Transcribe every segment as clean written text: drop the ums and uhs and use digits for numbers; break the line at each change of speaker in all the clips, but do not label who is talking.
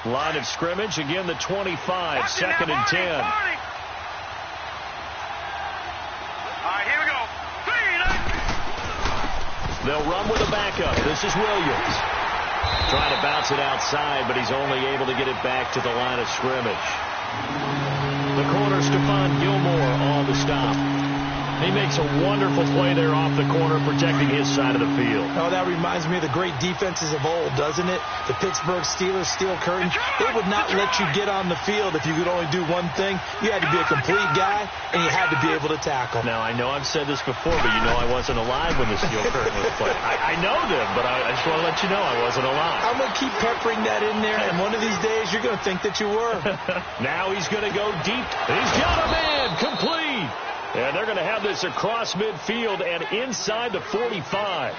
Line of scrimmage, again the 25, second and 10.
All right, here we go.
They'll run with a backup. This is Williams. Trying to bounce it outside, but he's only able to get it back to the line of scrimmage. The corner, Stephon Gilmore, on the stop. He makes a wonderful play there off the corner, protecting his side of the field.
Oh, that reminds me of the great defenses of old, doesn't it? The Pittsburgh Steelers, steel curtain. They would not let you get on the field if you could only do one thing. You had to be a complete guy, and you had to be able to tackle.
Now, I know I've said this before, but you know I wasn't alive when the steel curtain was played. I know them, but I just want to let you know I wasn't alive.
I'm going to keep peppering that in there, and one of these days you're going to think that you were.
Now he's going to go deep. He's got a man, complete. And they're going to have this across midfield and inside the 45.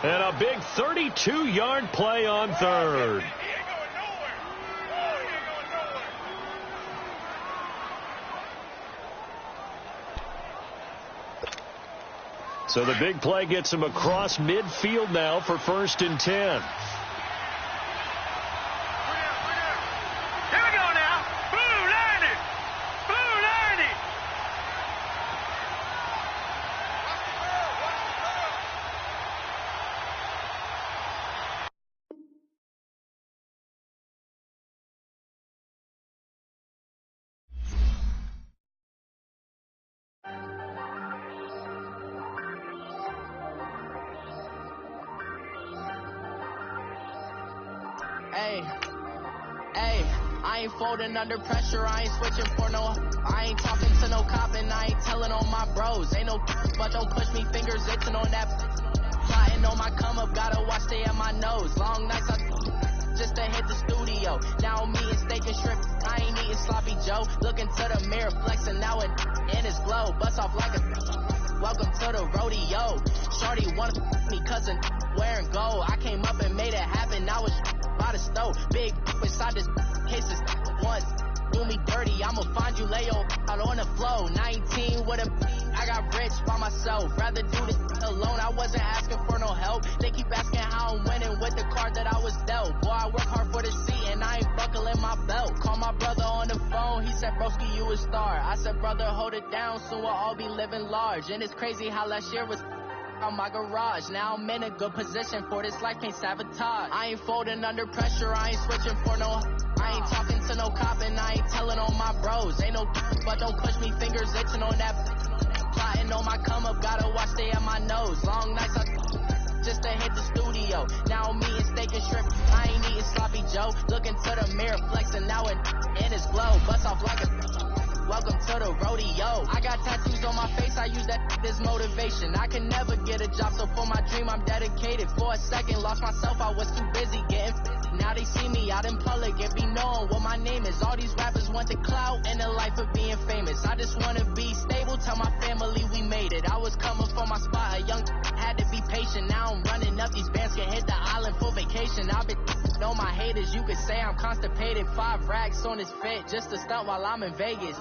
And a big 32-yard play on third. So the big play gets him across midfield now for 1st and 10.
I ain't folding under pressure, I ain't switching for no. I ain't talking to no cop and I ain't telling on my bros. Ain't no but don't push me, fingers itching on that. Plotting on my come up, gotta watch stay at my nose. Long nights just to hit the studio. Now I'm eating steak and shrimp, I ain't eating sloppy Joe. Looking to the mirror, flexing now it in his glow. Bust off like a welcome to the rodeo. Shorty wanna me cousin wearing gold. I came up and made it happen, now it's by the stove. Big inside this cases once do me dirty, I'ma find you lay out on the floor. 19 with a I got rich by myself, rather do this alone. I wasn't asking for no help, they keep asking how I'm winning with the card that I was dealt. Boy, I work hard for the seat and I ain't buckling my belt. Call my brother on the phone, he said broski you a star. I said brother hold it down, soon we'll all be living large. And it's crazy how last year was on my garage. Now I'm in a good position for this life, can't sabotage. I ain't folding under pressure, I ain't switching for no. I ain't talking to no cop and I ain't telling on my bros. Ain't no but don't push me, fingers itching on that. Plotting on my come up, gotta watch stay at my nose. Long nights just to hit the studio. Now I'm eating steak and shrimp, I ain't eating sloppy Joe. Looking to the mirror, flexing now and in his glow. Bust off like a welcome to the rodeo. I got tattoos on my face, I use that as motivation. I can never get a job, so for my dream I'm dedicated. For a second, lost myself, I was too busy getting now they see me out in public and be knowing what my name is. All these rappers want the clout and the life of being famous. I just want to be stable, tell my family we made it. I was coming for my spot, a young had to be patient. Now I'm running up, these bands can hit the island for vacation. I've been on my haters, you could say I'm constipated. 5 racks on his fit, just to stunt while I'm in Vegas.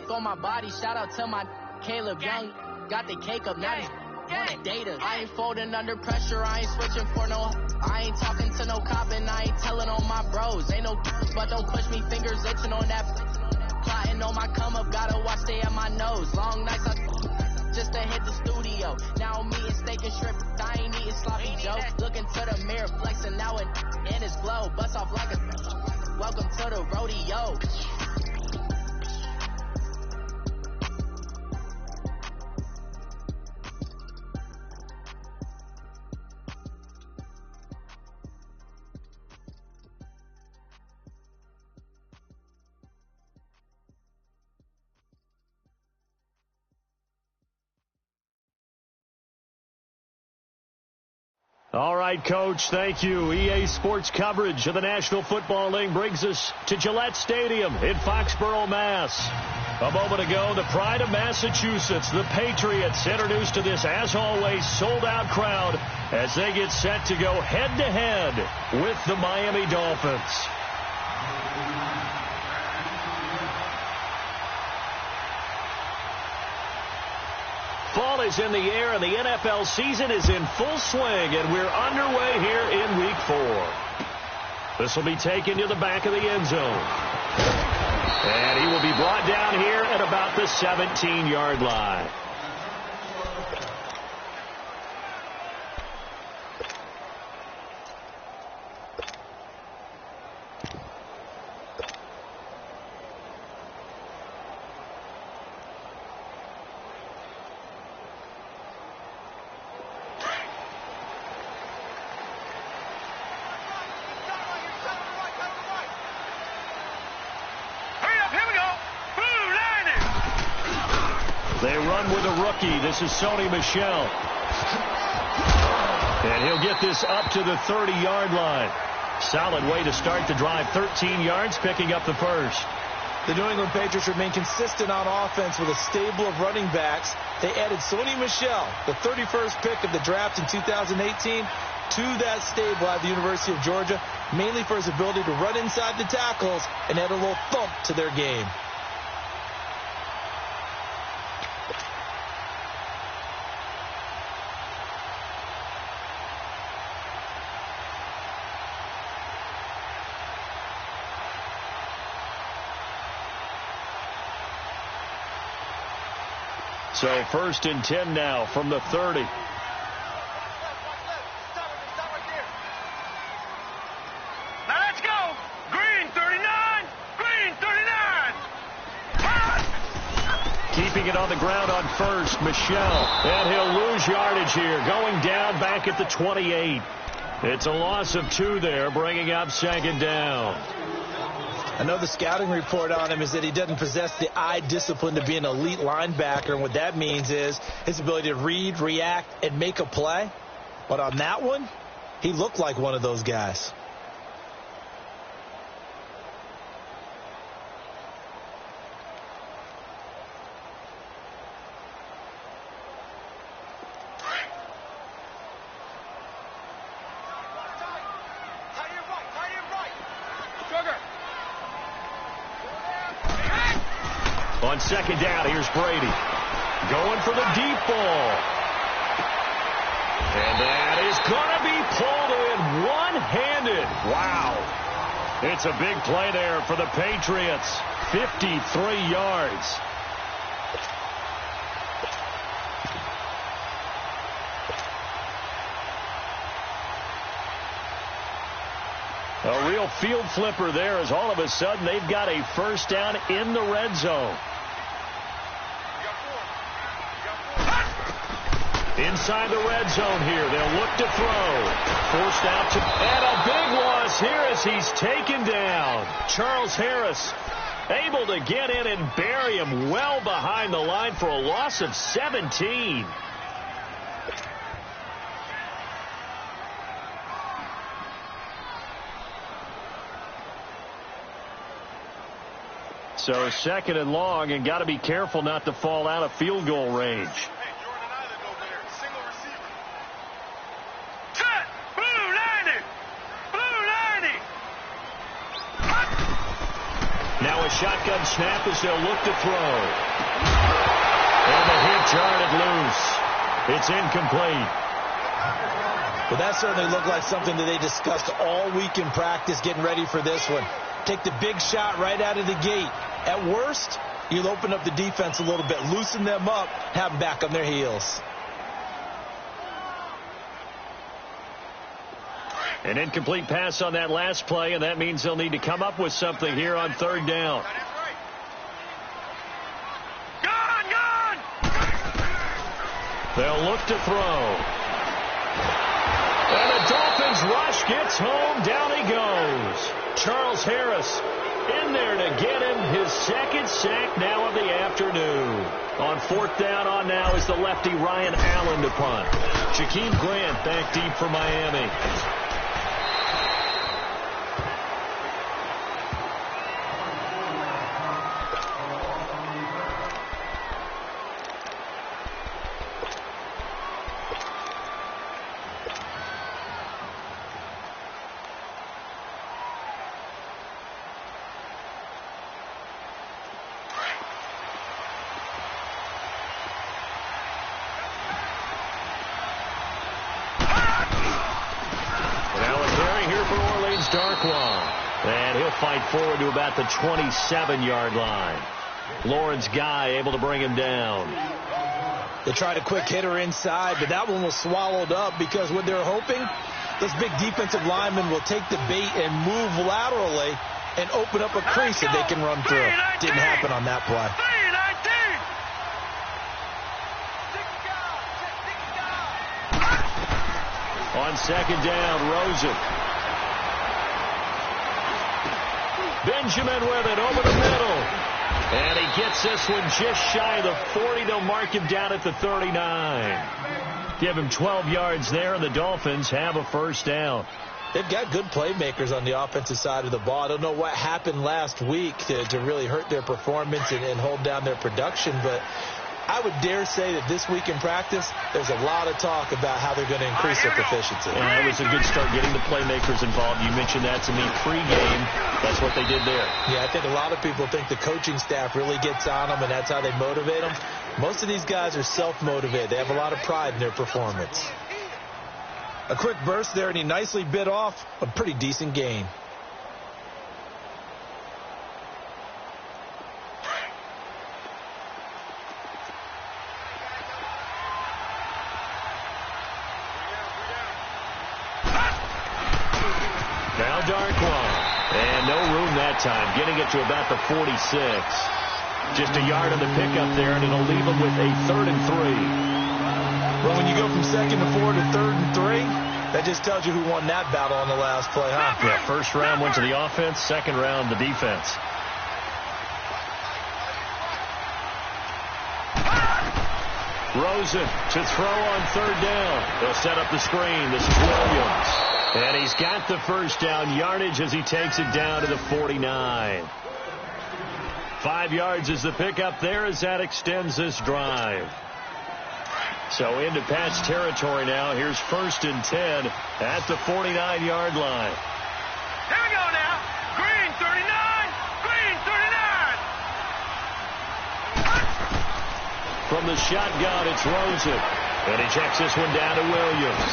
For my body, shout out to my Caleb Young, got the cake up, now these want data. I ain't folding under pressure, I ain't switching for no. I ain't talking to no cop and I ain't telling on my bros. Ain't no but don't push me, fingers itching on that. Plotting on my come up, gotta watch stay at my nose. Long nights just to hit the studio. Now I'm eating steak and shrimp, I ain't eating sloppy Joe. Looking to the mirror, flexing now it in his glow. Bust off like a welcome to the rodeo.
All right, Coach, thank you. EA Sports coverage of the National Football League brings us to Gillette Stadium in Foxborough, Mass. A moment ago, the pride of Massachusetts, the Patriots, introduced to this, as always, sold-out crowd as they get set to go head-to-head with the Miami Dolphins. Fall is in the air, and the NFL season is in full swing, and we're underway here in Week 4. This will be taken to the back of the end zone. And he will be brought down here at about the 17-yard line. They run with a rookie. This is Sony Michel. And he'll get this up to the 30-yard line. Solid way to start the drive. 13 yards, picking up the first.
The New England Patriots remain consistent on offense with a stable of running backs. They added Sony Michel, the 31st pick of the draft in 2018, to that stable at the University of Georgia, mainly for his ability to run inside the tackles and add a little thump to their game.
So 1st and 10 now from the 30.
Now let's go. Green 39. Green 39.
Keeping it on the ground on first, Michel. And he'll lose yardage here. Going down back at the 28. It's a loss of 2 there, bringing up 2nd down.
I know the scouting report on him is that he doesn't possess the eye discipline to be an elite linebacker. And what that means is his ability to read, react, and make a play. But on that one, he looked like one of those guys.
On 2nd down, here's Brady. Going for the deep ball. And that is going to be pulled in one-handed. Wow. It's a big play there for the Patriots. 53 yards. A real field flipper there as all of a sudden they've got a first down in the red zone. Inside the red zone here. They'll look to throw. Forced out to... And a big loss here as he's taken down. Charles Harris able to get in and bury him well behind the line for a loss of 17. So 2nd and long, and got to be careful not to fall out of field goal range. Now a shotgun snap as they'll look to throw. And the hit jarred loose. It's incomplete.
Well, that certainly looked like something that they discussed all week in practice getting ready for this one. Take the big shot right out of the gate. At worst, you'll open up the defense a little bit, loosen them up, have them back on their heels.
An incomplete pass on that last play, and that means they'll need to come up with something here on 3rd down.
Gone!
They'll look to throw. And the Dolphins rush gets home. Down he goes. Charles Harris in there to get him his 2nd sack now of the afternoon. On 4th down on now is the lefty Ryan Allen to punt. Jakeem Grant back deep for Miami. He'll fight forward to about the 27-yard line. Lawrence Guy able to bring him down.
They tried a quick hitter inside, but that one was swallowed up because what they're hoping, this big defensive lineman will take the bait and move laterally and open up a crease that they can run through. Didn't happen on that play.
On second down, Rosen. Benjamin with it over the middle. And he gets this one just shy of the 40. They'll mark him down at the 39. Give him 12 yards there, and the Dolphins have a first down.
They've got good playmakers on the offensive side of the ball. I don't know what happened last week to really hurt their performance and hold down their production, but I would dare say that this week in practice, there's a lot of talk about how they're going to increase their proficiency.
And that was a good start getting the playmakers involved. You mentioned that to me pregame. That's what they did there.
Yeah, I think a lot of people think the coaching staff really gets on them, and that's how they motivate them. Most of these guys are self-motivated. They have a lot of pride in their performance. A quick burst there, and he nicely bit off a pretty decent gain.
Now Darkwan. And no room that time. Getting it to about the 46. Just a yard on the pickup there, and it'll leave them with a 3rd and 3.
Well, when you go from 2nd and 4 to 3rd and 3, that just tells you who won that battle on the last play, huh?
Yeah, first round went to the offense, second round the defense. Rosen to throw on 3rd down. They'll set up the screen. This is Williams. And he's got the first down yardage as he takes it down to the 49. 5 yards is the pickup there as that extends this drive. So into Pat's territory now. Here's 1st and 10 at the 49-yard line.
Here we go now. Green 39. Green 39.
From the shotgun, it's Rosen. And he checks this one down to Williams.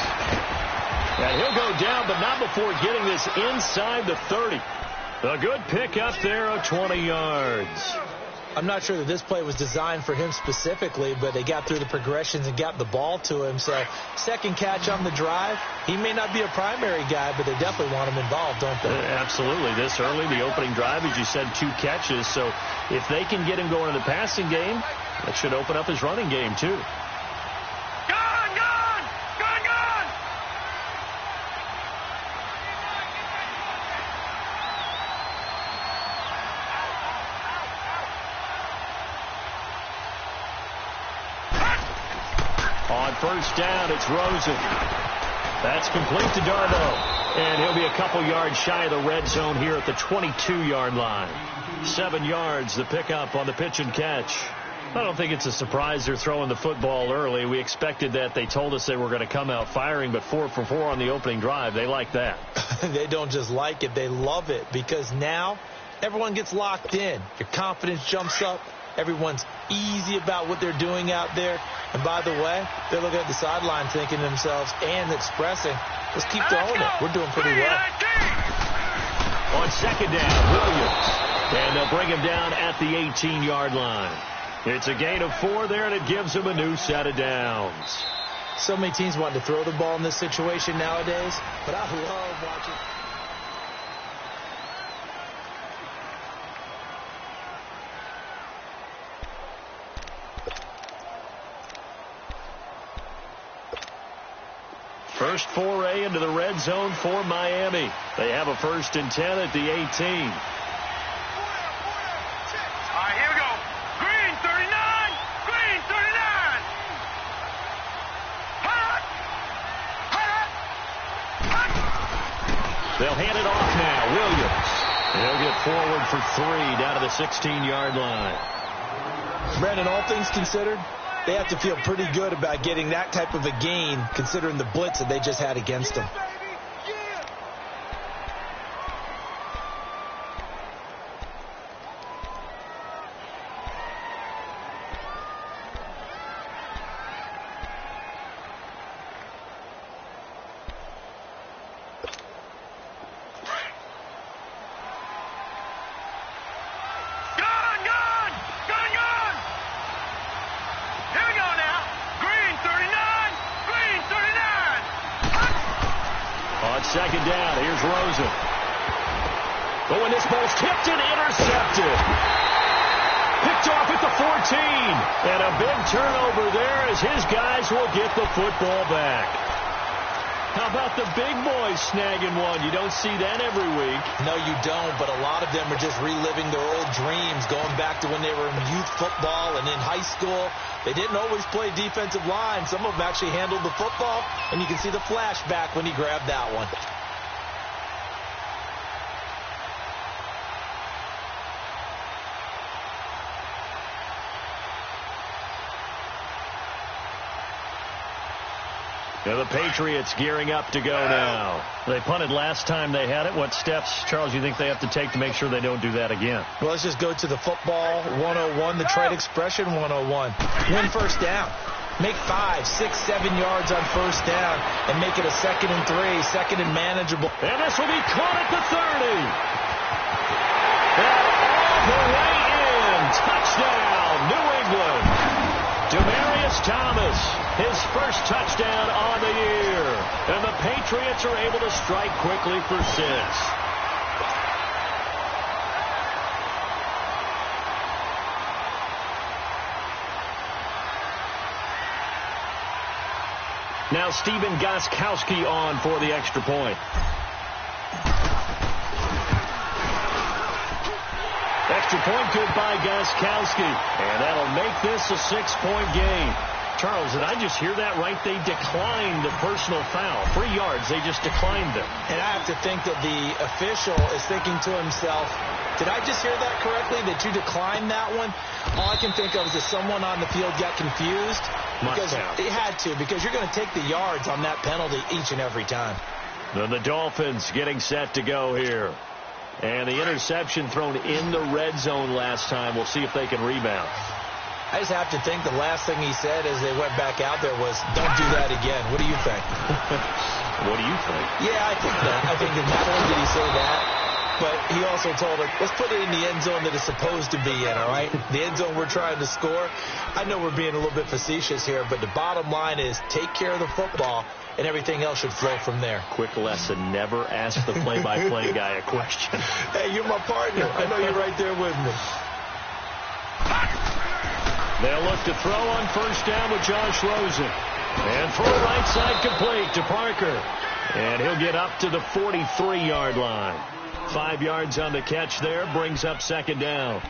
And he'll go down, but not before getting this inside the 30. A good pickup there of 20 yards.
I'm not sure that this play was designed for him specifically, but they got through the progressions and got the ball to him. So, second catch on the drive. He may not be a primary guy, but they definitely want him involved, don't they?
Absolutely. This early, the opening drive, as you said, 2 catches. So, if they can get him going in the passing game, that should open up his running game, too. On first down, it's Rosen. That's complete to Darbo. And he'll be a couple yards shy of the red zone here at the 22-yard line. 7 yards, the pickup on the pitch and catch. I don't think it's a surprise they're throwing the football early. We expected that. They told us they were going to come out firing, but 4 for 4 on the opening drive. They like that.
They don't just like it, they love it, because now everyone gets locked in. Your confidence jumps up. Everyone's easy about what they're doing out there. And by the way, they're looking at the sideline thinking to themselves and expressing, let's keep throwing it. We're doing pretty well.
On second down, Williams. And they'll bring him down at the 18-yard line. It's a gain of 4 there, and it gives him a new set of downs.
So many teams want to throw the ball in this situation nowadays, but I love watching.
First foray into the red zone for Miami. They have a 1st and 10 at the 18.
All right, here we go. Green 39. Green 39. Hot. Hot. Hot.
They'll hand it off now. Williams. He'll get forward for 3 down to the 16-yard line.
Brandon, all things considered, they have to feel pretty good about getting that type of a gain, considering the blitz that they just had against them.
down. Here's Rosen. Oh, and this ball's tipped and intercepted. Picked off at the 14. And a big turnover there as his guys will get the football back. How about the big boys snagging one? You don't see that every week.
No, you don't, but a lot of them are just reliving their old dreams, going back to when they were in youth football and in high school. They didn't always play defensive line. Some of them actually handled the football, and you can see the flashback when he grabbed that one.
Now the Patriots gearing up to go now. They punted last time they had it. What steps, Charles, you think they have to take to make sure they don't do that again?
Well, let's just go to the football 101, the trade expression 101. Win first down. Make 5, 6, 7 yards on first down and make it a 2nd and 3, second and manageable.
And this will be caught at the 30. And all the way in. Touchdown, New England. Demaryius Thomas, his first touchdown on the year. And the Patriots are able to strike quickly for 6. Now Stephen Gostkowski on for the extra point. Extra point good by Gostkowski. And that'll make this a 6-point game. Charles, did I just hear that right? They declined the personal foul. 3 yards, they just declined them.
And I have to think that the official is thinking to himself, did I just hear that correctly, that you declined that one? All I can think of is that someone on the field got confused. Because it had to, because you're going to take the yards on that penalty each and every time.
Then the Dolphins getting set to go here. And the interception thrown in the red zone last time. We'll see if they can rebound.
I just have to think the last thing he said as they went back out there was, don't do that again. What do you think?
What do you think?
Yeah, I think that. I think that not only did he say that, but he also told her, let's put it in the end zone that it's supposed to be in, all right? The end zone we're trying to score. I know we're being a little bit facetious here, but the bottom line is take care of the football, and everything else should flow from there.
Quick lesson, never ask the play-by-play guy a question.
Hey, you're my partner. I know you're right there with me.
They'll look to throw on first down with Josh Rosen. And throw right side complete to Parker. And he'll get up to the 43-yard line. 5 yards on the catch there, brings up 2nd down.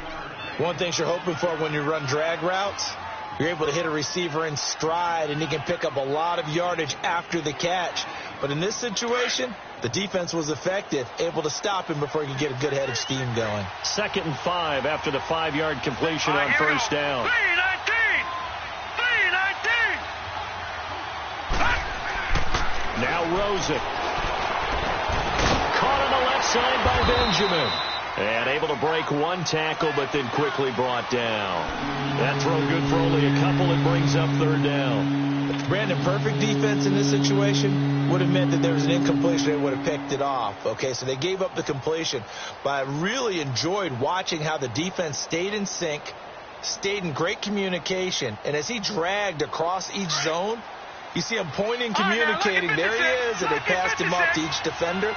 One thing you're hoping for when you run drag routes, you're able to hit a receiver in stride, and he can pick up a lot of yardage after the catch. But in this situation, the defense was effective, able to stop him before he could get a good head of steam going.
2nd and 5 after the 5-yard completion on first down.
3-19!
Now Rosen. Caught on the left side by Benjamin. And able to break one tackle, but then quickly brought down. That throw good for only a couple. It brings up 3rd down.
Brandon, perfect defense in this situation would have meant that there was an incompletion. They would have picked it off. Okay, so they gave up the completion. But I really enjoyed watching how the defense stayed in sync, stayed in great communication. And as he dragged across each zone, you see him pointing, communicating. There he is, and they passed him off to each defender.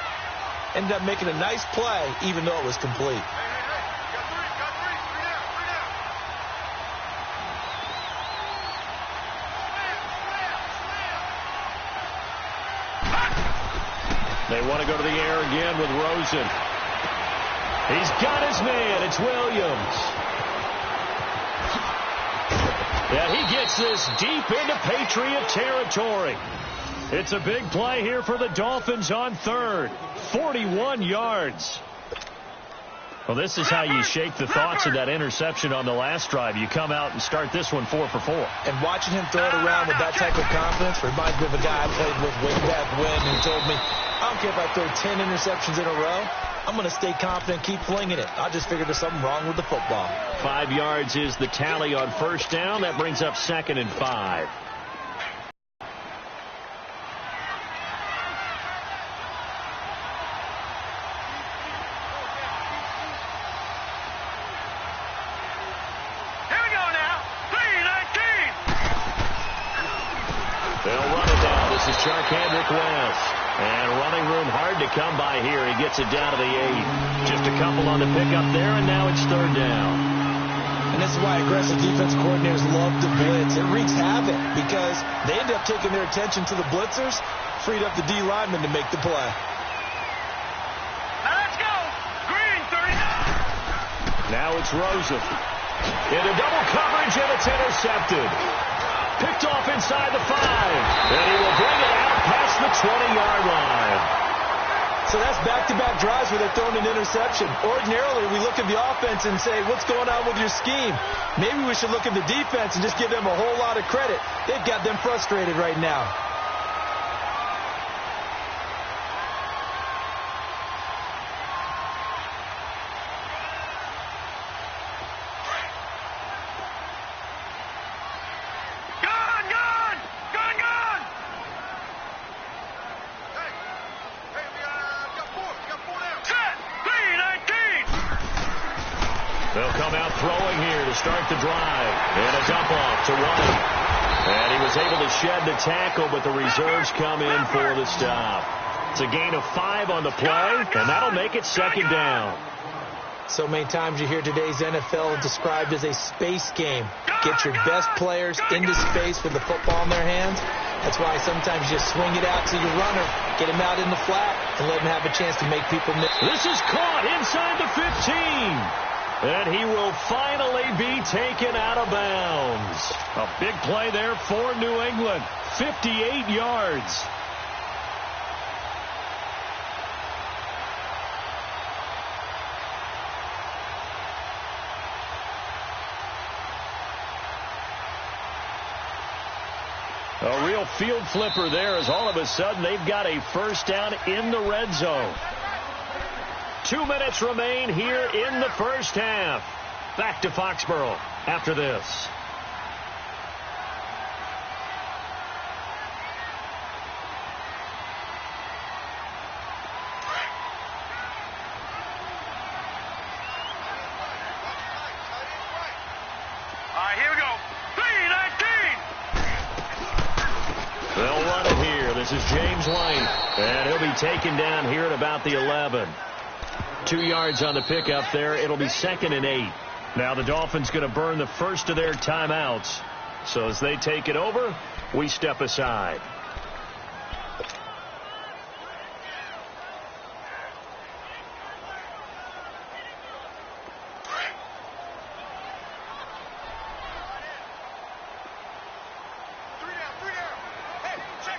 Ended up making a nice play, even though it was complete.
They want to go to the air again with Rosen. He's got his man. It's Williams. Yeah, he gets this deep into Patriot territory. It's a big play here for the Dolphins on 3rd. 41 yards. Well, this is how you shake the thoughts of that interception on the last drive. You come out and start this one 4 for 4.
And watching him throw it around with that type of confidence reminds me of a guy I played with way back when who told me, I don't care if I throw 10 interceptions in a row. I'm going to stay confident, keep flinging it. I just figured there's something wrong with the football.
5 yards is the tally on first down. That brings up 2nd and 5.
Here we go now. 3-19!
They'll run it down. This is Charkandrick West. And running room hard to come by here. He gets it down to the 8. Just a couple on the pickup there, and now it's third down.
And this is why aggressive defense coordinators love to blitz. It wreaks havoc because they end up taking their attention to the blitzers, freed up the D lineman to make the play.
Now let's go. Green, 39.
Now it's Rosen. Into double coverage, and it's intercepted. Picked off inside the 5. And he will bring it out past the 20-yard line.
So that's back-to-back drives where they're throwing an interception. Ordinarily, we look at the offense and say, what's going on with your scheme? Maybe we should look at the defense and just give them a whole lot of credit. They've got them frustrated right now.
They'll come out throwing here to start the drive. And a dump off to White. And he was able to shed the tackle, but the reserves come in for the stop. It's a gain of 5 on the play, and that'll make it second down.
So many times you hear today's NFL described as a space game. Get your best players into space with the football in their hands. That's why sometimes you just swing it out to your runner, get him out in the flat, and let him have a chance to make people miss.
This is caught inside the 15. And he will finally be taken out of bounds. A big play there for New England. 58 yards. A real field flipper there as all of a sudden they've got a first down in the red zone. 2 minutes remain here in the first half. Back to Foxborough after this.
All right, here we go. 3-19.
They'll run it here. This is James White. And he'll be taken down here at about the 11. 2 yards on the pickup there. It'll be 2nd and 8. Now the Dolphins going to burn the first of their timeouts. So as they take it over, we step aside.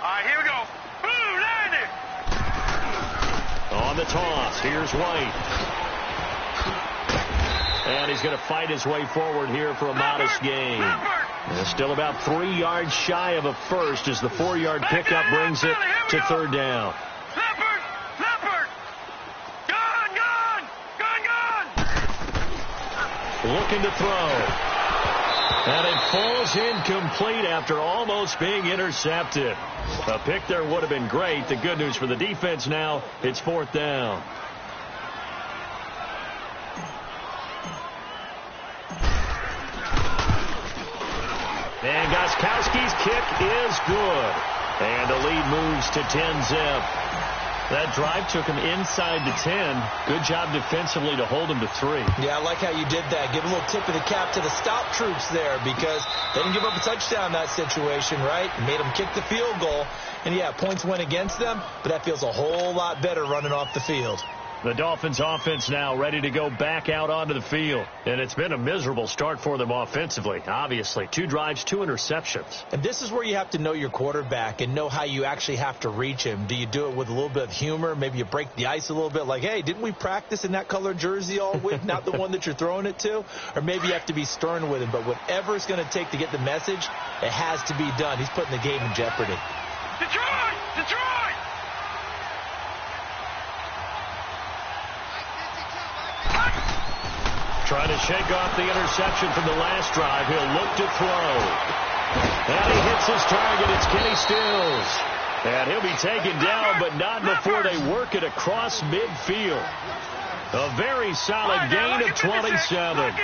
All right, here we go. Boom, landed.
On the toss, here's White. And he's going to fight his way forward here for a modest gain. And still about 3 yards shy of a first as the 4-yard pickup brings it to third down.
Leopard. Gone.
Looking to throw. And it falls incomplete after almost being intercepted. A pick there would have been great. The good news for the defense now, it's 4th down. And Gostkowski's kick is good. And the lead moves to 10-zip. That drive took him inside the 10. Good job defensively to hold him to 3.
Yeah, I like how you did that. Give a little tip of the cap to the stop troops there because they didn't give up a touchdown in that situation, right? Made them kick the field goal. And, yeah, points went against them, but that feels a whole lot better running off the field.
The Dolphins offense now ready to go back out onto the field. And it's been a miserable start for them offensively, obviously. 2 drives, 2 interceptions.
And this is where you have to know your quarterback and know how you actually have to reach him. Do you do it with a little bit of humor? Maybe you break the ice a little bit like, hey, didn't we practice in that color jersey all week, not the one that you're throwing it to? Or maybe you have to be stern with him. But whatever it's going to take to get the message, it has to be done. He's putting the game in jeopardy.
Detroit!
Trying to shake off the interception from the last drive. He'll look to throw. And he hits his target. It's Kenny Stills. And he'll be taken down, but not before they work it across midfield. A very solid gain of 27.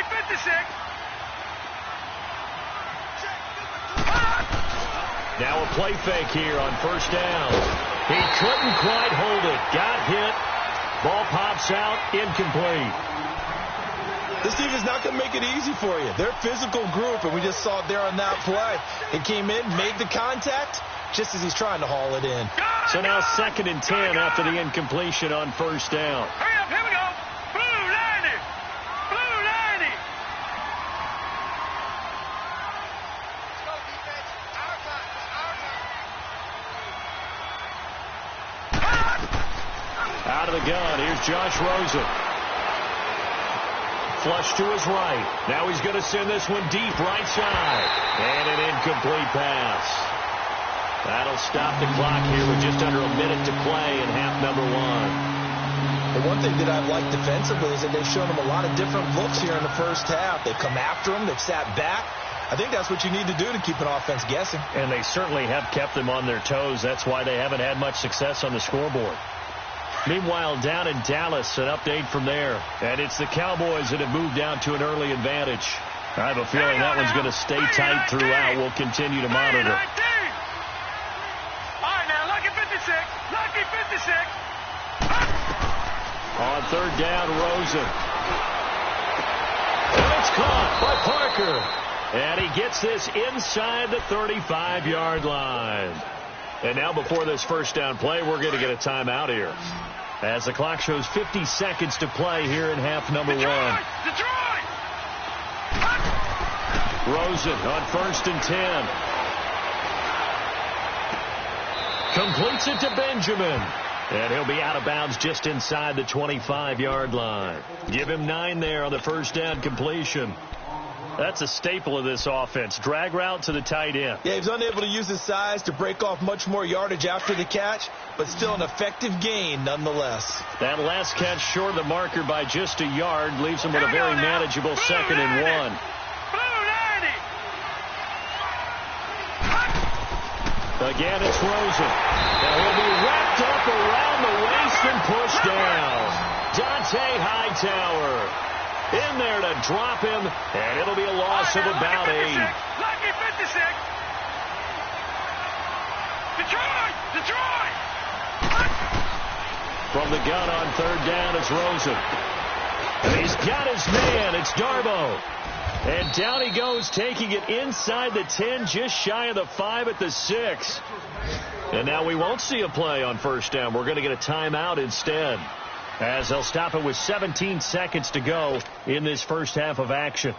Now a play fake here on first down. He couldn't quite hold it. Got hit. Ball pops out. Incomplete.
This team is not going to make it easy for you. They're a physical group, and we just saw it there on that play. He came in, made the contact, just as he's trying to haul it in.
So now 2nd and 10 after the incompletion on first down.
Hurry up, here we go. Blue 90. Blue 90. Let's go, defense. Our time.
Out of the gun, here's Josh Rosen. Flush to his right. Now he's going to send this one deep right side. And an incomplete pass. That'll stop the clock here with just under a minute to play in half number 1.
The one thing that I've liked defensively is that they've shown him a lot of different looks here in the first half. They've come after him. They've sat back. I think that's what you need to do to keep an offense guessing.
And they certainly have kept them on their toes. That's why they haven't had much success on the scoreboard. Meanwhile, down in Dallas, an update from there. And it's the Cowboys that have moved down to an early advantage. I have a feeling that one's going to stay tight throughout. We'll continue to monitor.
All right, now, lucky 56. Lucky 56.
On 3rd down, Rosen. And it's caught by Parker. And he gets this inside the 35-yard line. And now before this first down play, we're going to get a timeout here. As the clock shows 50 seconds to play here in half number 1.
Detroit!
Rosen on 1st and 10. Completes it to Benjamin. And he'll be out of bounds just inside the 25-yard line. Give him 9 there on the first down completion. That's a staple of this offense. Drag route to the tight end.
Yeah, he was unable to use his size to break off much more yardage after the catch, but still an effective gain nonetheless.
That last catch short of the marker by just a yard leaves him with a very manageable 2nd and 1. Again, it's Rosen. Now he'll be wrapped up around the waist and pushed down. Dante Hightower in there to drop him, and it'll be a loss of about 8.
Lucky 56. Detroit!
From the gun on 3rd down is Rosen. And he's got his man. It's Darbo. And down he goes, taking it inside the 10, just shy of the 5 at the 6. And now we won't see a play on first down. We're going to get a timeout instead, as they'll stop it with 17 seconds to go in this first half of action.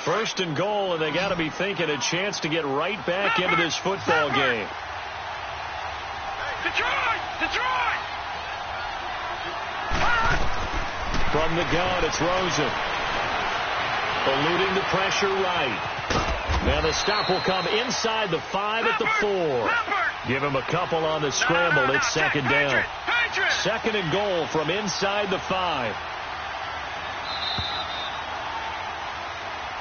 First and goal, and they got to be thinking a chance to get right back into this football game.
Detroit!
From the gun, it's Rosen. Eluding the pressure right. Now the stop will come inside the 5 at the 4. Give him a couple on the scramble. It's 2nd down. 2nd and goal from inside the 5.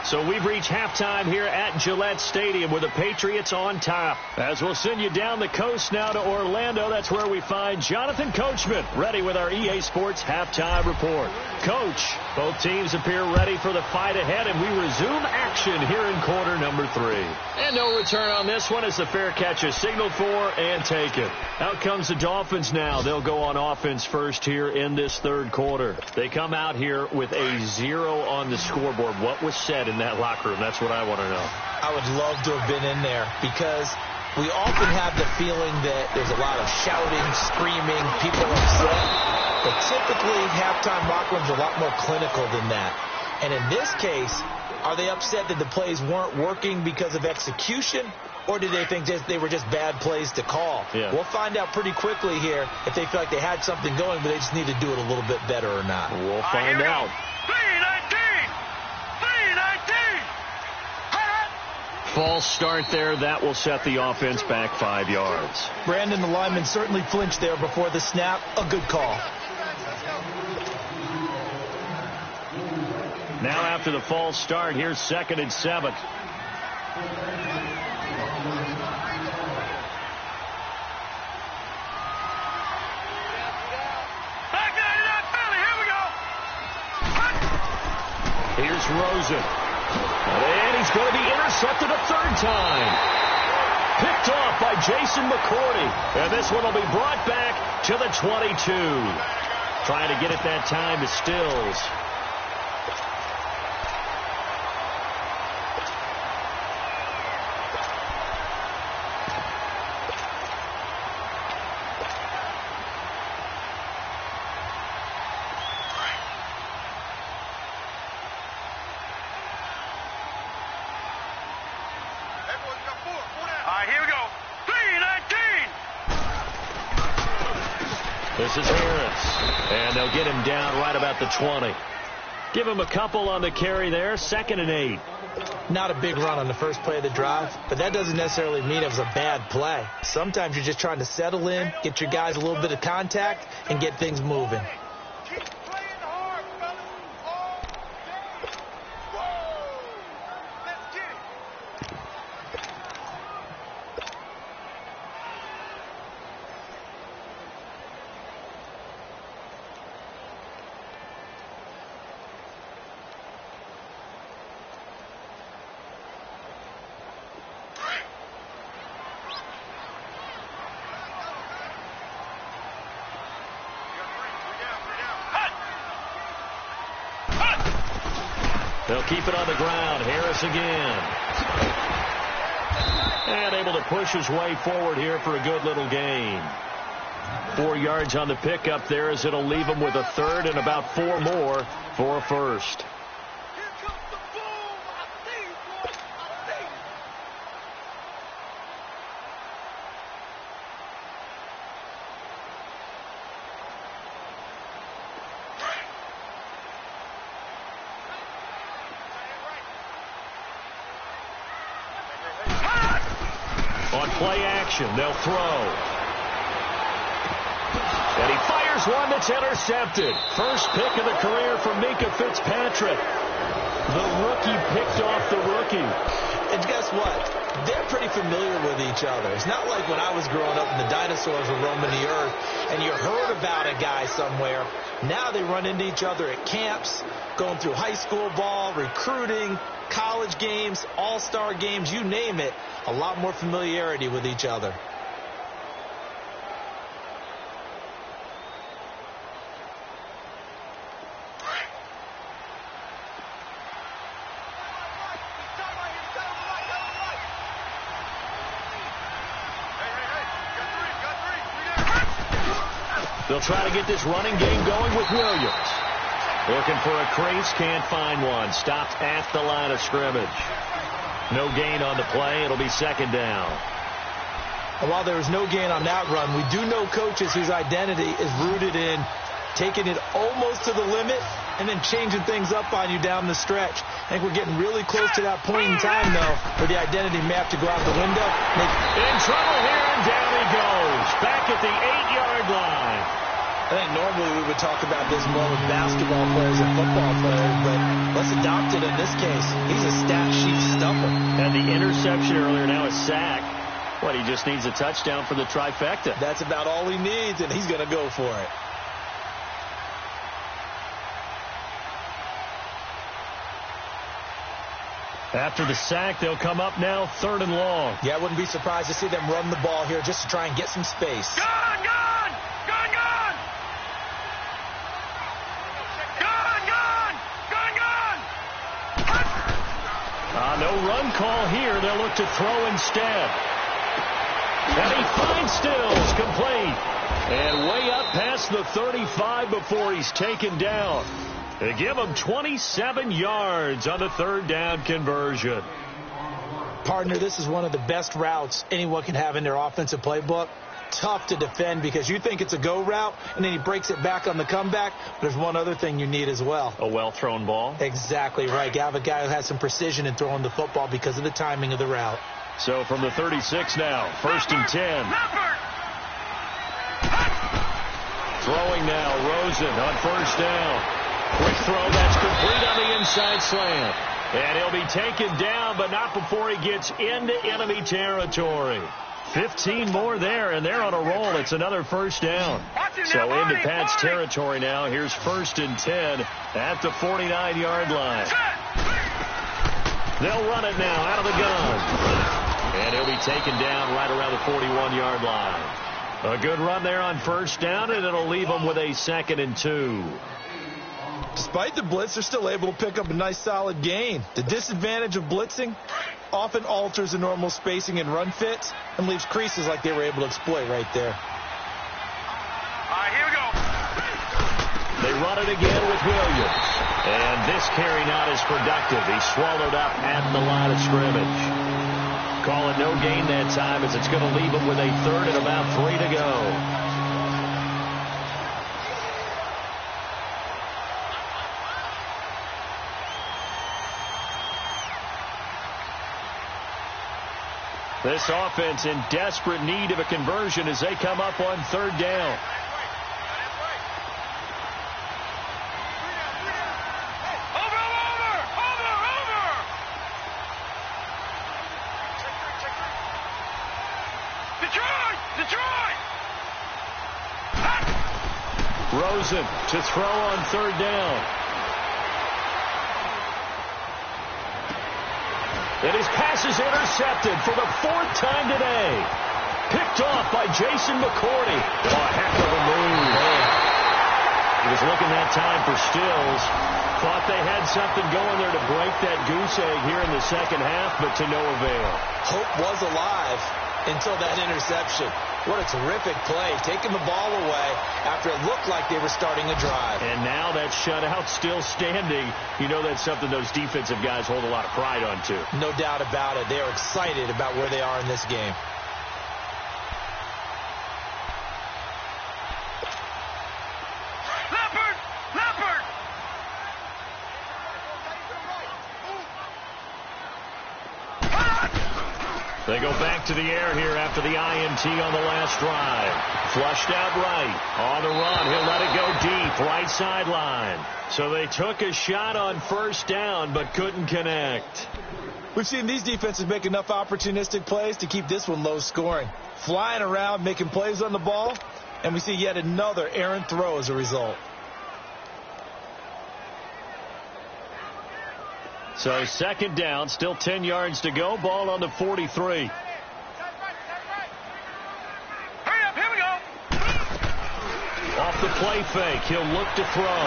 So we've reached halftime here at Gillette Stadium with the Patriots on top. As we'll send you down the coast now to Orlando, that's where we find Jonathan Coachman ready with our EA Sports halftime report. Coach, both teams appear ready for the fight ahead, and we resume action here in quarter number 3. And no return on this one as the fair catch is signaled for and taken. Out comes the Dolphins now. They'll go on offense first here in this 3rd quarter. They come out here with a 0 on the scoreboard. What was said in that locker room? That's what I want to know.
I would love to have been in there, because we often have the feeling that there's a lot of shouting, screaming, people upset. But typically, halftime locker rooms are a lot more clinical than that. And in this case, are they upset that the plays weren't working because of execution, or do they think they were just bad plays to call?
Yeah.
We'll find out pretty quickly here if they feel like they had something going, but they just need to do it a little bit better or not.
We'll find out.
3-19.
False start there. That will set the offense back 5 yards.
Brandon, the lineman, certainly flinched there before the snap. A good call.
Now after the false start, here's 2nd and 7. It's Rosen. And he's going to be intercepted a third time. Picked off by Jason McCourty. And this one will be brought back to the 22. Trying to get it that time to Stills.
Here we go. 3-19.
This is Harris. And they'll get him down right about the 20. Give him a couple on the carry there. 2nd and 8.
Not a big run on the first play of the drive, but that doesn't necessarily mean it was a bad play. Sometimes you're just trying to settle in, get your guys a little bit of contact, and get things moving.
Keep playing hard, fellas. All day. Whoa. Let's get it.
They'll keep it on the ground. Harris again. And able to push his way forward here for a good little gain. 4 yards on the pickup there as it'll leave him with a third and about 4 more for a first.
Here comes the boom. I see you, boy. I see you.
On play action, they'll throw. And he fires one that's intercepted. First pick of the career for Minkah Fitzpatrick. The rookie picked off the rookie.
And guess what? They're pretty familiar with each other. It's not like when I was growing up and the dinosaurs were roaming the earth and you heard about a guy somewhere. Now they run into each other at camps, going through high school ball, recruiting, college games, all-star games, you name it. A lot more familiarity with each other.
They'll try to get this running game going with Williams. Looking for a crease, can't find one. Stopped at the line of scrimmage. No gain on the play. It'll be 2nd down.
And while there was no gain on that run, we do know coaches whose identity is rooted in taking it almost to the limit and then changing things up on you down the stretch. I think we're getting really close to that point in time, though, where the identity may have to go out the window.
In trouble here, and down he goes. Back at the 8-yard line.
I think normally we would talk about this more with basketball players and football players, but let's adopt it in this case. He's a stat sheet stuffer.
And the interception earlier, now a sack. What, he just needs a touchdown for the trifecta.
That's about all he needs, and he's going to go for it.
After the sack, they'll come up now 3rd and long.
Yeah, I wouldn't be surprised to see them run the ball here just to try and get some space.
Gun! Gun! Gun! Gun! Gun! Gun! Gun! Gun!
No run call here. They'll look to throw instead. And he finds Stills, complete. And way up past the 35 before he's taken down. They give him 27 yards on the 3rd down conversion.
Partner, this is one of the best routes anyone can have in their offensive playbook. Tough to defend because you think it's a go route, and then he breaks it back on the comeback. There's one other thing you need as well.
A well-thrown ball? Exactly
right. You have a guy who has some precision in throwing the football because of the timing of the route.
So from the 36 now, 1st and 10. Throwing now, Rosen on 1st down. Quick throw, that's complete on the inside slant. And he'll be taken down, but not before he gets into enemy territory. 15 more there, and they're on a roll. It's another 1st down. So into Pat's territory now. Here's 1st and 10 at the 49-yard line. They'll run it now out of the gun. And he'll be taken down right around the 41-yard line. A good run there on first down, and it'll leave them with a 2nd and 2.
Despite the blitz, they're still able to pick up a nice, solid gain. The disadvantage of blitzing often alters the normal spacing and run fits and leaves creases like they were able to exploit right there.
All right, here we go.
They run it again with Williams. And this carry not as productive. He's swallowed up at the line of scrimmage. Call it no gain that time as it's going to leave him with a 3rd and about 3 to go. This offense in desperate need of a conversion as they come up on 3rd down. Rosen to throw on 3rd down. And his pass is intercepted for the 4th time today. Picked off by Jason McCourty. Oh, a heck of a move. He was looking that time for Stills. Thought they had something going there to break that goose egg here in the second half, but to no avail.
Hope was alive until that interception. What a terrific play, taking the ball away after it looked like they were starting a drive.
And now that shutout still standing. You know that's something those defensive guys hold a lot of pride on, too.
No doubt about it. They are excited about where they are in this game.
They go back to the air here after the INT on the last drive. Flushed out right. On the run, he'll let it go deep, right sideline. So they took a shot on first down, but couldn't connect.
We've seen these defenses make enough opportunistic plays to keep this one low scoring. Flying around, making plays on the ball, and we see yet another errant throw as a result.
So 2nd down, still 10 yards to go. Ball on the 43.
Hurry up, here we go.
Off the play fake, he'll look to throw.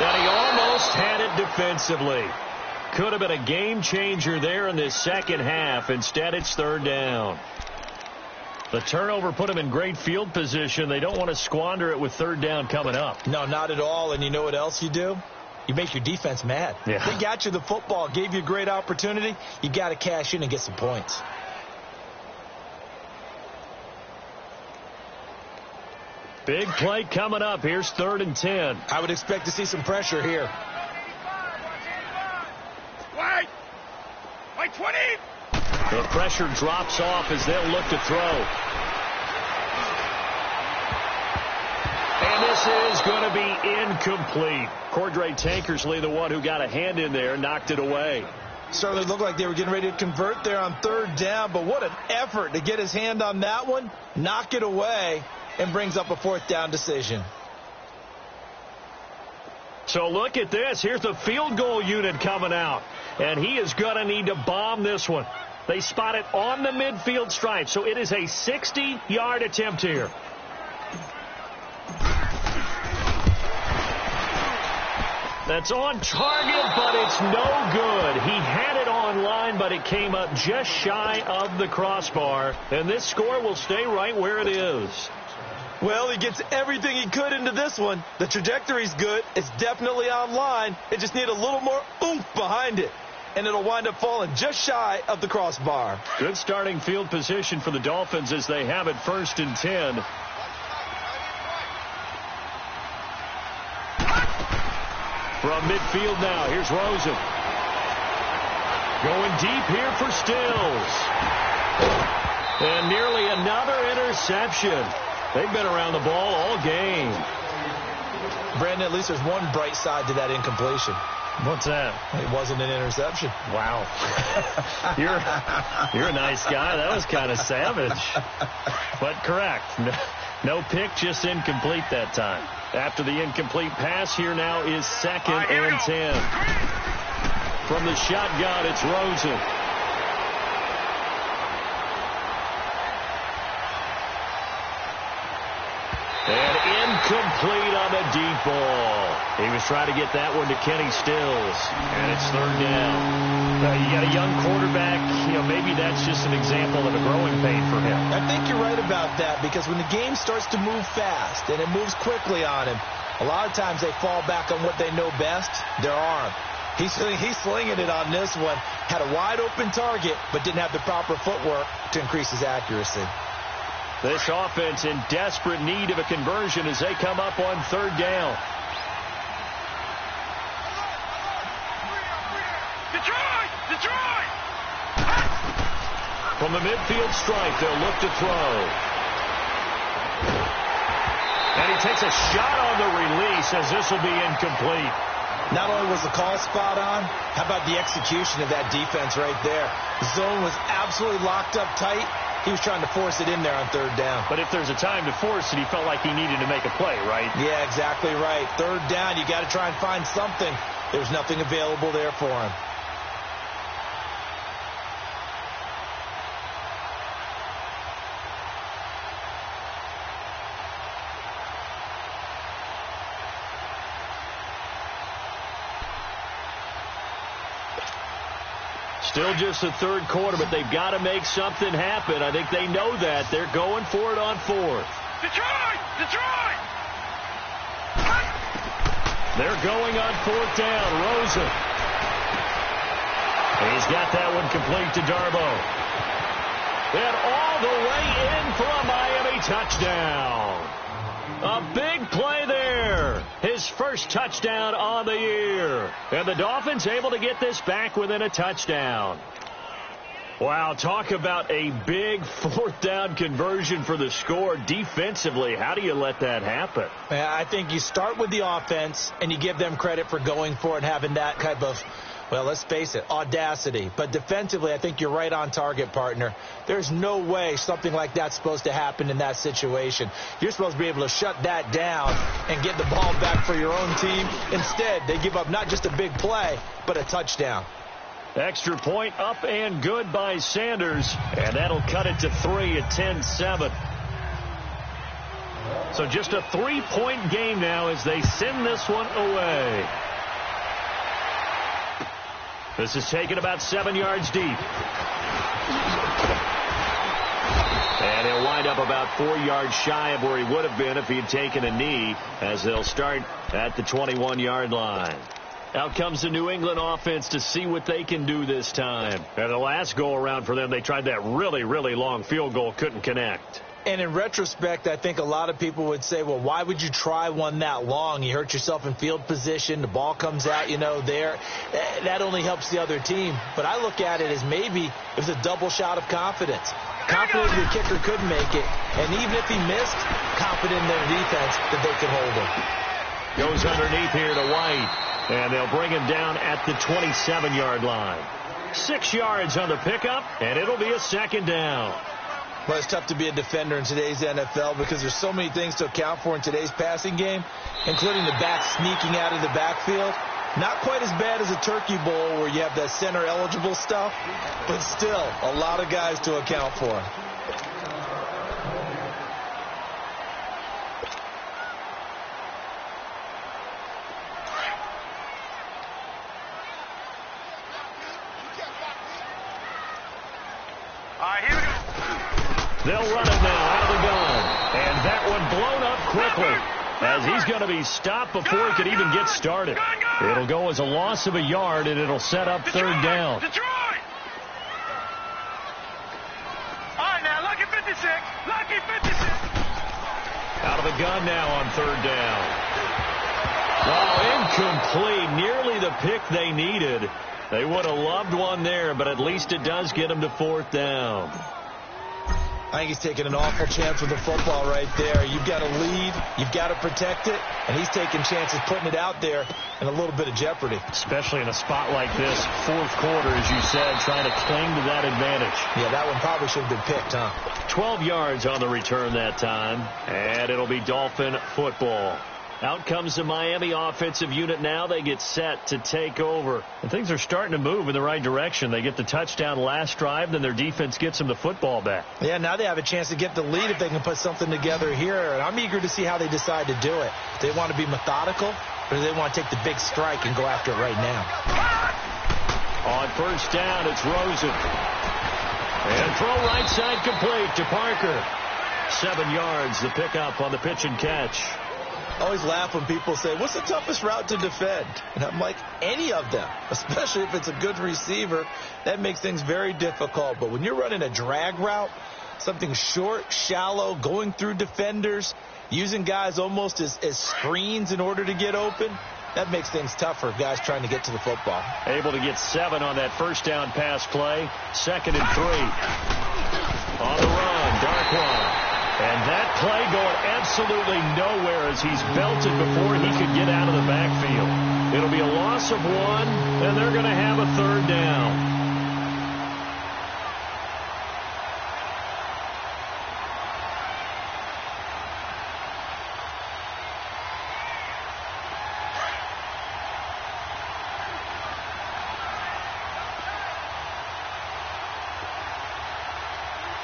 And he almost had it defensively. Could have been a game changer there in this second half. Instead, it's 3rd down. The turnover put him in great field position. They don't want to squander it with 3rd down coming up.
No, not at all. And you know what else you do? You make your defense mad.
Yeah.
They got you the football, gave you a great opportunity. You got to cash in and get some points.
Big play coming up. Here's 3rd and 10.
I would expect to see some pressure here.
Wait, 20.
The pressure drops off as they'll look to throw. And this is going to be incomplete. Cordray Tankersley, the one who got a hand in there, knocked it away.
Certainly looked like they were getting ready to convert there on 3rd down, but what an effort to get his hand on that one, knock it away, and brings up a 4th down decision.
So look at this. Here's the field goal unit coming out, and he is going to need to bomb this one. They spot it on the midfield stripe, so it is a 60-yard attempt here. That's on target, but it's no good. He had it on line, but it came up just shy of the crossbar. And this score will stay right where it is.
Well, he gets everything he could into this one. The trajectory's good. It's definitely on line. It just needs a little more oomph behind it. And it'll wind up falling just shy of the crossbar.
Good starting field position for the Dolphins as they have it 1st and 10. From midfield now, here's Rosen. Going deep here for Stills. And nearly another interception. They've been around the ball all game.
Brandon, at least there's one bright side to that incompletion.
What's that?
It wasn't an interception.
Wow. You're a nice guy. That was kind of savage. But correct. No pick, just incomplete that time. After the incomplete pass, here now is 2nd and 10. From the shotgun, it's Rosen. And incomplete on the deep ball. He was trying to get that one to Kenny Stills. And it's third down. You got a young quarterback. Maybe that's just an example of a growing pain for him.
I think you're right about that, because when the game starts to move fast and it moves quickly on him, a lot of times they fall back on what they know best, their arm. He's slinging it on this one. Had a wide open target, but didn't have the proper footwork to increase his accuracy.
This offense in desperate need of a conversion as they come up on third down.
Detroit!
From the midfield stripe, they'll look to throw. And he takes a shot on the release as this will be incomplete.
Not only was the call spot on, how about the execution of that defense right there? The zone was absolutely locked up tight. He was trying to force it in there on third down.
But if there's a time to force it, he felt like he needed to make a play, right?
Yeah, exactly right. Third down, you got to try and find something. There's nothing available there for him.
Still just the third quarter, but they've got to make something happen. I think they know that. They're going for it on fourth.
Detroit!
They're going on fourth down. Rosen. And he's got that one complete to Darbo. And all the way in for a Miami touchdown. A big play there. His first touchdown on the year. And the Dolphins able to get this back within a touchdown. Wow, talk about a big fourth down conversion for the score. Defensively, how do you let that happen?
I think you start with the offense, and you give them credit for going for it and having that type of, well, let's face it, audacity. But defensively, I think you're right on target, partner. There's no way something like that's supposed to happen in that situation. You're supposed to be able to shut that down and get the ball back for your own team. Instead, they give up not just a big play, but a touchdown.
Extra point up and good by Sanders. And that'll cut it to 3 at 10-7. So just a 3-point game now as they send this one away. This is taken about 7 yards deep. And he'll wind up about 4 yards shy of where he would have been if he had taken a knee, as they'll start at the 21-yard line. Out comes the New England offense to see what they can do this time. And the last go-around for them, they tried that really, really long field goal, couldn't connect.
And in retrospect, I think a lot of people would say, well, why would you try one that long? You hurt yourself in field position. The ball comes out, there. That only helps the other team. But I look at it as maybe it was a double shot of confidence. Confident the kicker could make it. And even if he missed, confident in their defense that they could hold him.
Goes underneath here to White. And they'll bring him down at the 27-yard line. 6 yards on the pickup, and it'll be a second down.
Well, it's tough to be a defender in today's NFL because there's so many things to account for in today's passing game, including the back sneaking out of the backfield. Not quite as bad as a Turkey Bowl where you have that center-eligible stuff, but still a lot of guys to account for.
They'll run it now out of the gun. And that one blown up quickly as he's going to be stopped before he could even get started. It'll go as a loss of a yard, and it'll set up third down.
Detroit! All right, now, lucky 56. Lucky 56.
Out of the gun now on third down. Oh, incomplete. Nearly the pick they needed. They would have loved one there, but at least it does get them to fourth down.
I think he's taking an awful chance with the football right there. You've got to lead. You've got to protect it. And he's taking chances putting it out there in a little bit of jeopardy.
Especially in a spot like this, fourth quarter, as you said, trying to cling to that advantage.
Yeah, that one probably should have been picked, huh?
12 yards on the return that time. And it'll be Dolphin football. Out comes the Miami offensive unit now. They get set to take over. And things are starting to move in the right direction. They get the touchdown last drive, then their defense gets them the football back.
Yeah, now they have a chance to get the lead if they can put something together here. And I'm eager to see how they decide to do it. Do they want to be methodical, or do they want to take the big strike and go after it right now?
On first down, it's Rosen. And throw right side complete to Parker. 7 yards, the pickup on the pitch and catch.
I always laugh when people say, what's the toughest route to defend? And I'm like, any of them, especially if it's a good receiver. That makes things very difficult. But when you're running a drag route, something short, shallow, going through defenders, using guys almost as screens in order to get open, that makes things tougher for guys trying to get to the football.
Able to get 7 on that first down pass play. 2nd and 3. On the run, Darkwan. And that play going absolutely nowhere as he's belted before he could get out of the backfield. It'll be a loss of 1, and they're going to have a 3rd down.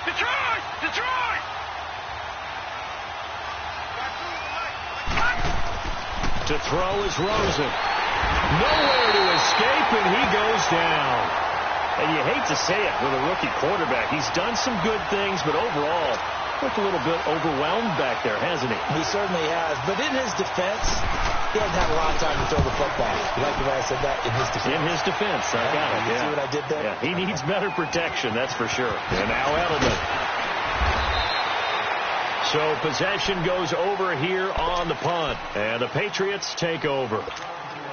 Detroit!
To throw is Rosen. Nowhere to escape, and he goes down. And you hate to say it with a rookie quarterback. He's done some good things, but overall, looked a little bit overwhelmed back there, hasn't he?
He certainly has. But in his defense, he hasn't had a lot of time to throw the football. You like the way I said that? In his defense.
In his defense. I got it.
You see what I did there?
Yeah, he needs better protection, that's for sure. And now Edelman. So possession goes over here on the punt. And the Patriots take over.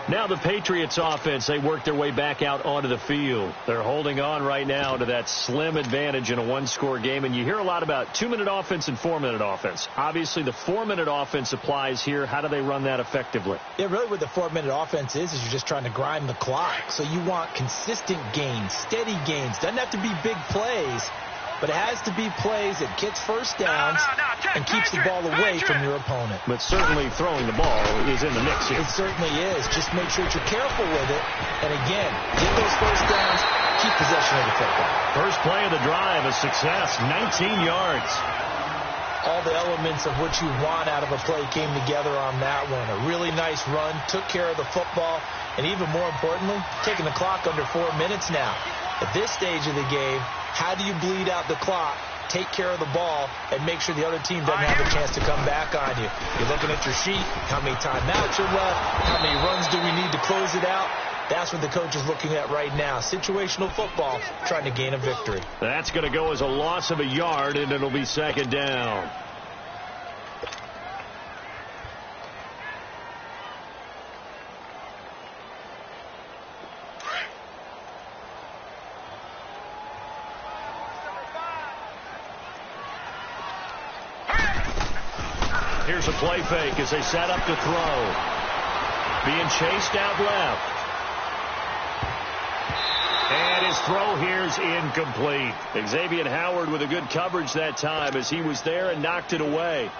Now the Patriots offense, they work their way back out onto the field. They're holding on right now to that slim advantage in a one-score game. And you hear a lot about 2-minute offense and 4-minute offense. Obviously, the 4-minute offense applies here. How do they run that effectively? Yeah, really what the 4-minute offense is you're just trying to grind the clock. So you want consistent gains, steady gains. Doesn't have to be big plays, but it has to be plays that gets first downs and keeps the ball away from your opponent. But certainly throwing the ball is in the mix here.
It certainly is. Just make sure that you're careful with it. And again, get those first downs, keep possession of the football.
First play of the drive, a success, 19 yards.
All the elements of what you want out of a play came together on that one. A really nice run, took care of the football, and even more importantly, taking the clock under 4 minutes now. At this stage of the game, how do you bleed out the clock, take care of the ball, and make sure the other team doesn't have a chance to come back on you? You're looking at your sheet, how many timeouts are left, how many runs do we need to close it out? That's what the coach is looking at right now. Situational football, trying to gain a victory.
That's going to go as a loss of a yard, and it'll be 2nd down. Here's a play fake as they set up to throw. Being chased out left. And his throw here is incomplete. Xavier Howard with a good coverage that time as he was there and knocked it away.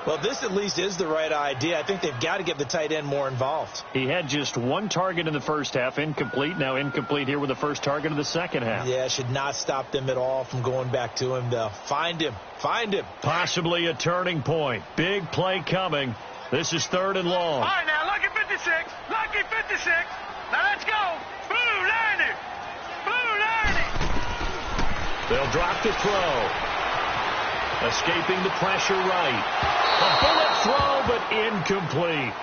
Well, this at least is the right idea. I think they've got to get the tight end more involved.
He had just 1 target in the first half, incomplete. Now incomplete here with the first target of the second half.
Yeah, should not stop them at all from going back to him, though. Find him. Find him.
Possibly a turning point. Big play coming. This is 3rd and long.
All right, now, lucky 56. Lucky 56. Now, let's go. Blue 90. Blue 90.
They'll drop the throw. Escaping the pressure right. A bullet throw, but incomplete.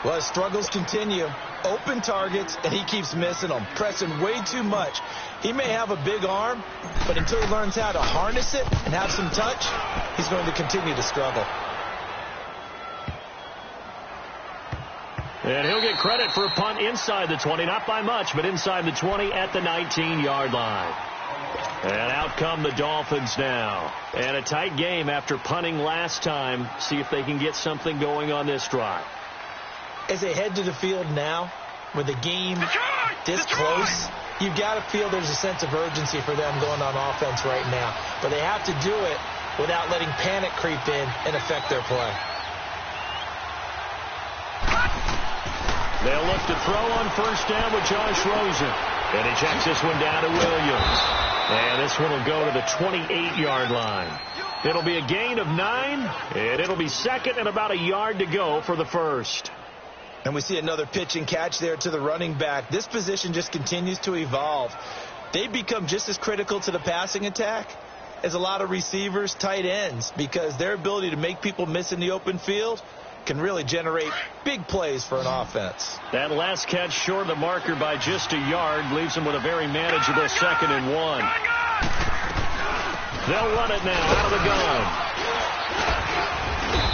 Well, his struggles continue. Open targets, and he keeps missing them. Pressing way too much. He may have a big arm, but until he learns how to harness it and have some touch, he's going to continue to struggle.
And he'll get credit for a punt inside the 20. Not by much, but inside the 20 at the 19-yard line. And out come the Dolphins now. And a tight game after punting last time. See if they can get something going on this drive.
As they head to the field now, with the game this close, you've got to feel there's a sense of urgency for them going on offense right now. But they have to do it without letting panic creep in and affect their play.
They'll look to throw on first down with Josh Rosen. And he checks this one down to Williams. And this one will go to the 28-yard line. It'll be a gain of 9, and it'll be second and about a yard to go for the first.
And we see another pitch and catch there to the running back. This position just continues to evolve. They become just as critical to the passing attack as a lot of receivers, tight ends, because their ability to make people miss in the open field can really generate big plays for an offense.
That last catch short of the marker by just a yard leaves him with a very manageable 2nd and 1. They'll run it now out of the gun.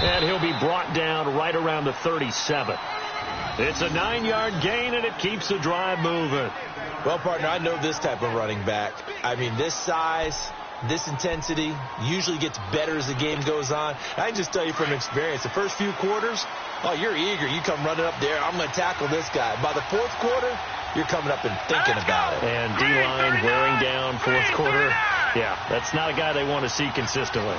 And he'll be brought down right around the 37. It's a 9-yard gain, and it keeps the drive moving.
Well, partner, I know this type of running back. I mean, this size, this intensity usually gets better as the game goes on. I can just tell you from experience, the first few quarters, oh, you're eager. You come running up there. I'm going to tackle this guy. By the fourth quarter, you're coming up and thinking about it.
And D-line wearing down fourth quarter. Yeah, that's not a guy they want to see consistently.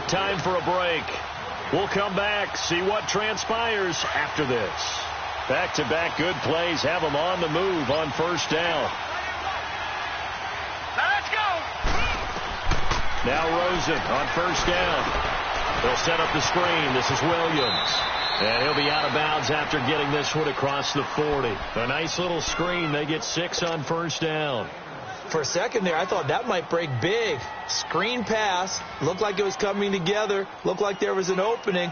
Time for a break. We'll come back, see what transpires after this. Back-to-back good plays have them on the move on first down.
Now let's go.
Now Rosen on first down. They'll set up the screen. This is Williams. And he'll be out of bounds after getting this one across the 40. A nice little screen. They get 6 on first down.
For a second there, I thought that might break big. Screen pass. Looked like it was coming together. Looked like there was an opening.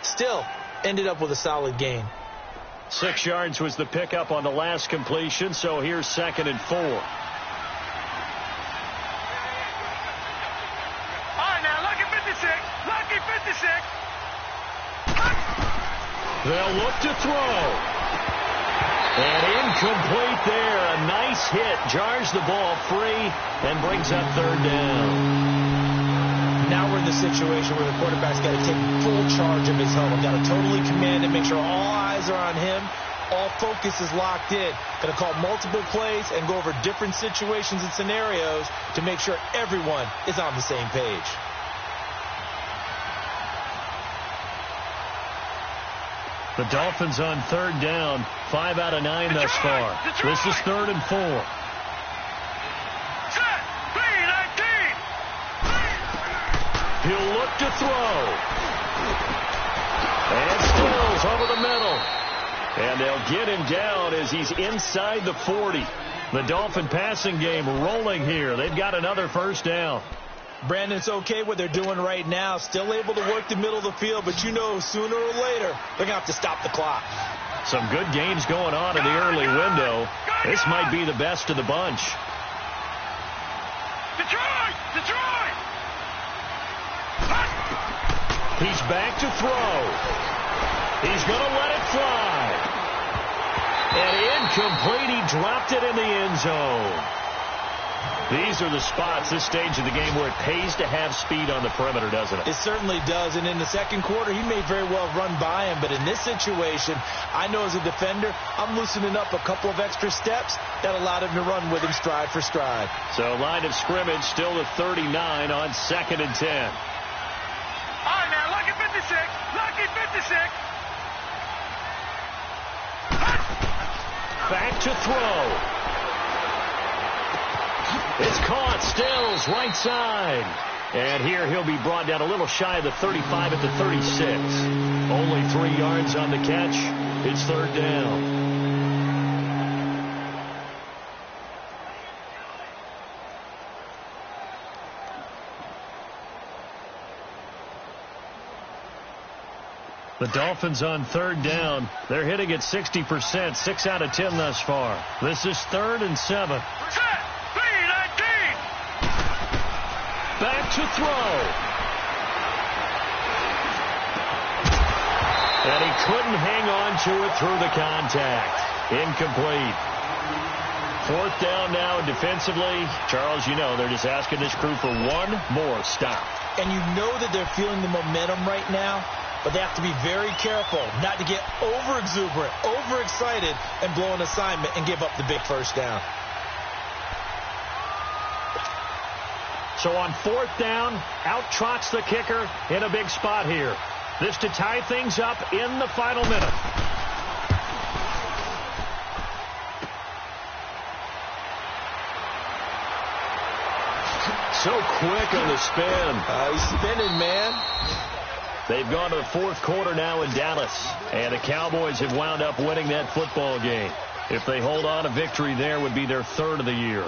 Still, ended up with a solid gain.
6 yards was the pickup on the last completion, so here's 2nd and 4.
All right, now, lucky 56. Lucky 56.
They'll look to throw. And incomplete there. A nice hit. Jars the ball free and brings up 3rd down.
Now we're in the situation where the quarterback's got to take full charge of his helmet. Got to totally command it, make sure all eyes are on him. All focus is locked in. Got to call multiple plays and go over different situations and scenarios to make sure everyone is on the same page.
The Dolphins on 3rd down. 5 out of 9 thus far. This is 3rd and 4.
Set. B-19.
He'll look to throw. And Stills over the middle. And they'll get him down as he's inside the 40. The Dolphin passing game rolling here. They've got another first down.
Brandon, it's okay what they're doing right now. Still able to work the middle of the field, but you know sooner or later they're going to have to stop the clock.
Some good games going on in the early window. This might be the best of the bunch.
Detroit! Detroit!
He's back to throw. He's going to let it fly. And incomplete. He dropped it in the end zone. These are the spots, this stage of the game, where it pays to have speed on the perimeter, doesn't it?
It certainly does. And in the second quarter, he may very well run by him. But in this situation, I know as a defender, I'm loosening up a couple of extra steps that allowed him to run with him stride for stride.
So line of scrimmage still to 39 on 2nd and 10.
All right, now, lucky 56. Lucky 56.
Back to throw. It's caught. Stills right side. And here he'll be brought down a little shy of the 35 at the 36. Only 3 yards on the catch. It's 3rd down. The Dolphins on 3rd down. They're hitting at 60%, 6 out of 10 thus far. This is 3rd and 7.
Set. B-19.
Back to throw. And he couldn't hang on to it through the contact. Incomplete. 4th down now defensively. Charles, you know, they're just asking this crew for one more stop.
And you know that they're feeling the momentum right now. but they have to be very careful not to get over-exuberant, overexcited, and blow an assignment and give up the big first down.
So on 4th down, out trots the kicker in a big spot here. This to tie things up in the final minute. So quick on the spin.
He's spinning, man.
They've gone to the 4th quarter now in Dallas, and the Cowboys have wound up winning that football game. If they hold on, a victory there would be their 3rd of the year.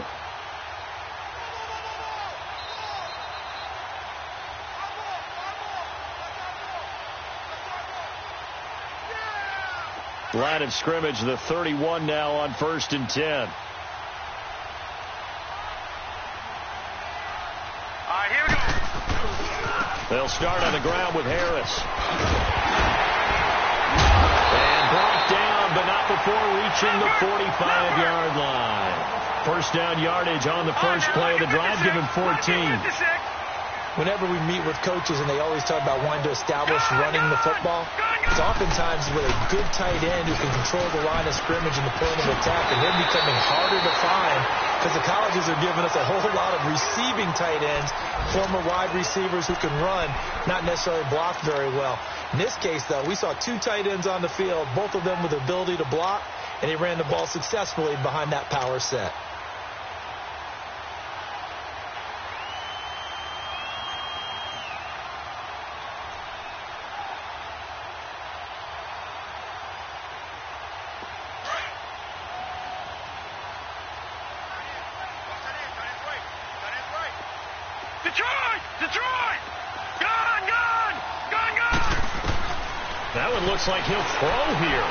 Line of scrimmage, the 31 now on 1st and 10.
All right, here we go.
They'll start on the ground with Harris. And brought down, but not before reaching the 45-yard line. First down yardage on the first play of the drive, given 14.
Whenever we meet with coaches and they always talk about wanting to establish running the football, it's oftentimes with a good tight end who can control the line of scrimmage and the point of attack, and they're becoming harder to find because the colleges are giving us a whole lot of receiving tight ends, former wide receivers who can run, not necessarily block very well. In this case, though, we saw 2 tight ends on the field, both of them with the ability to block, and he ran the ball successfully behind that power set.
Detroit! Gone!
That one looks like he'll throw here.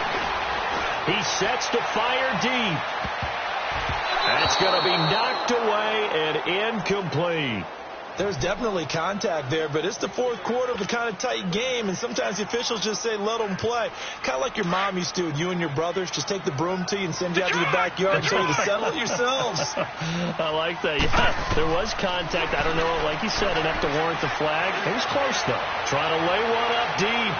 He sets to fire deep. That's going to be knocked away and incomplete.
There's definitely contact there, but it's the 4th quarter of a kind of tight game, and sometimes the officials just say, let them play. Kind of like your mom used to, you and your brothers, just take the broom to you and send you out to the backyard and tell you to settle it yourselves.
I like that. Yeah, there was contact. I don't know, like you said, enough to warrant the flag. It was close, though. Trying to lay one up deep.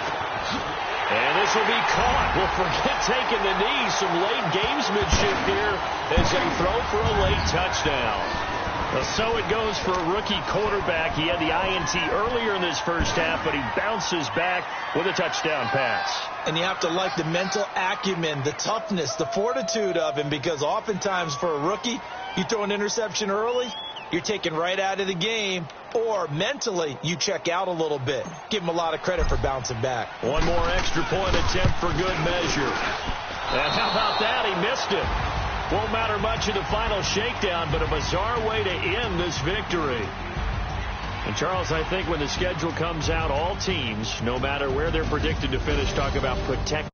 And this will be caught. Well, forget taking the knee. Some late gamesmanship here as they throw for a late touchdown. Well, so it goes for a rookie quarterback. He had the INT earlier in this first half, but he bounces back with a touchdown pass.
And you have to like the mental acumen, the toughness, the fortitude of him, because oftentimes for a rookie, you throw an interception early, you're taken right out of the game, or mentally you check out a little bit. Give him a lot of credit for bouncing back.
One more extra point attempt for good measure. And how about that? He missed it. Won't matter much in the final shakedown, but a bizarre way to end this victory. And, Charles, I think when the schedule comes out, all teams, no matter where they're predicted to finish, talk about protect.